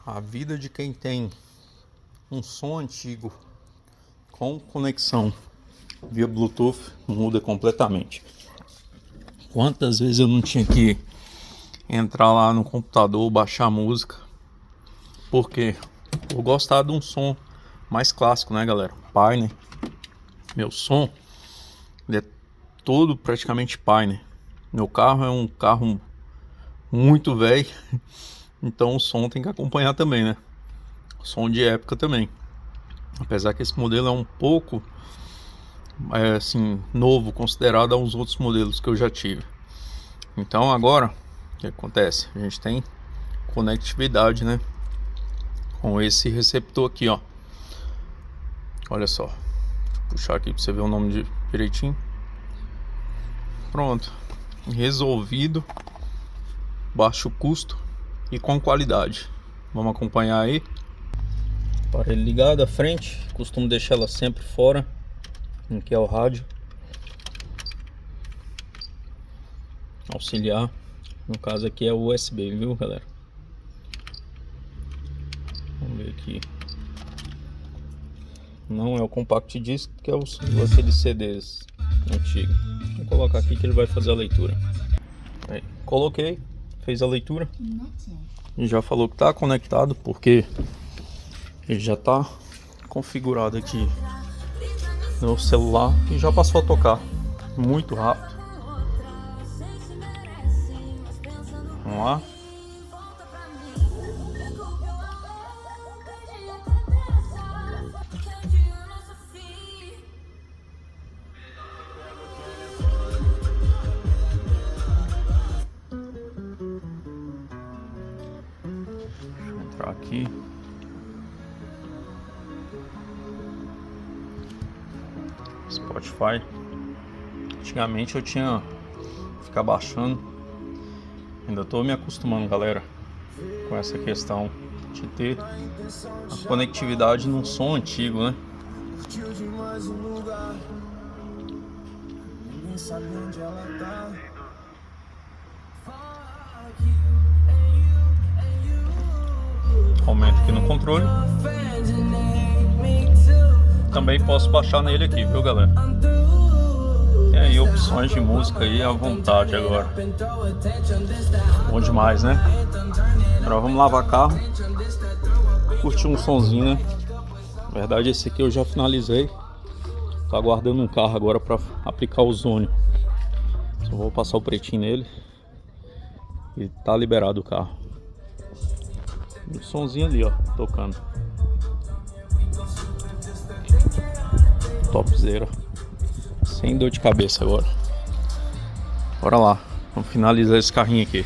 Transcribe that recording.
A vida de quem tem um som antigo com conexão via Bluetooth muda completamente. Quantas vezes eu não tinha que entrar lá no computador, baixar música, porque eu gostava de um som mais clássico, né, galera? Pioneer. Meu som ele é todo praticamente Pioneer. Meu carro é um carro muito velho, então o som tem que acompanhar também, né? Som de época também. Apesar que esse modelo é um pouco assim, novo considerado aos outros modelos que eu já tive. Então agora, o que acontece? A gente tem conectividade, né? Com esse receptor aqui, ó. Olha só. Vou puxar aqui para você ver o nome direitinho. Pronto. Resolvido. Baixo custo e com qualidade. Vamos acompanhar aí. Aparelho ligado à frente. Costumo deixar ela sempre fora. Aqui é o rádio. Auxiliar. No caso aqui é o USB, viu, galera? Vamos ver aqui. Não é o compact disc, que é aqueles CDs antigos. Vou colocar aqui que ele vai fazer a leitura. Aí, coloquei, fez a leitura. E já falou que está conectado, porque ele já está configurado aqui no celular e já passou a tocar muito rápido. Vamos lá. Deixa eu entrar aqui. Spotify. Antigamente eu tinha que ficar baixando. Ainda tô me acostumando, galera, com essa questão de ter a conectividade num som antigo, né? Aumento aqui no controle. Também posso baixar nele aqui, viu, galera? Tem aí opções de música aí à vontade agora. Bom demais, né? Agora vamos lavar carro. Curtir um sonzinho, né? Na verdade esse aqui eu já finalizei. Tô aguardando um carro agora para aplicar o ozônio. Só vou passar o pretinho nele. E tá liberado o carro. E o sonzinho ali, ó, tocando. Topzera. Sem dor de cabeça agora. Bora lá, vamos finalizar esse carrinho aqui.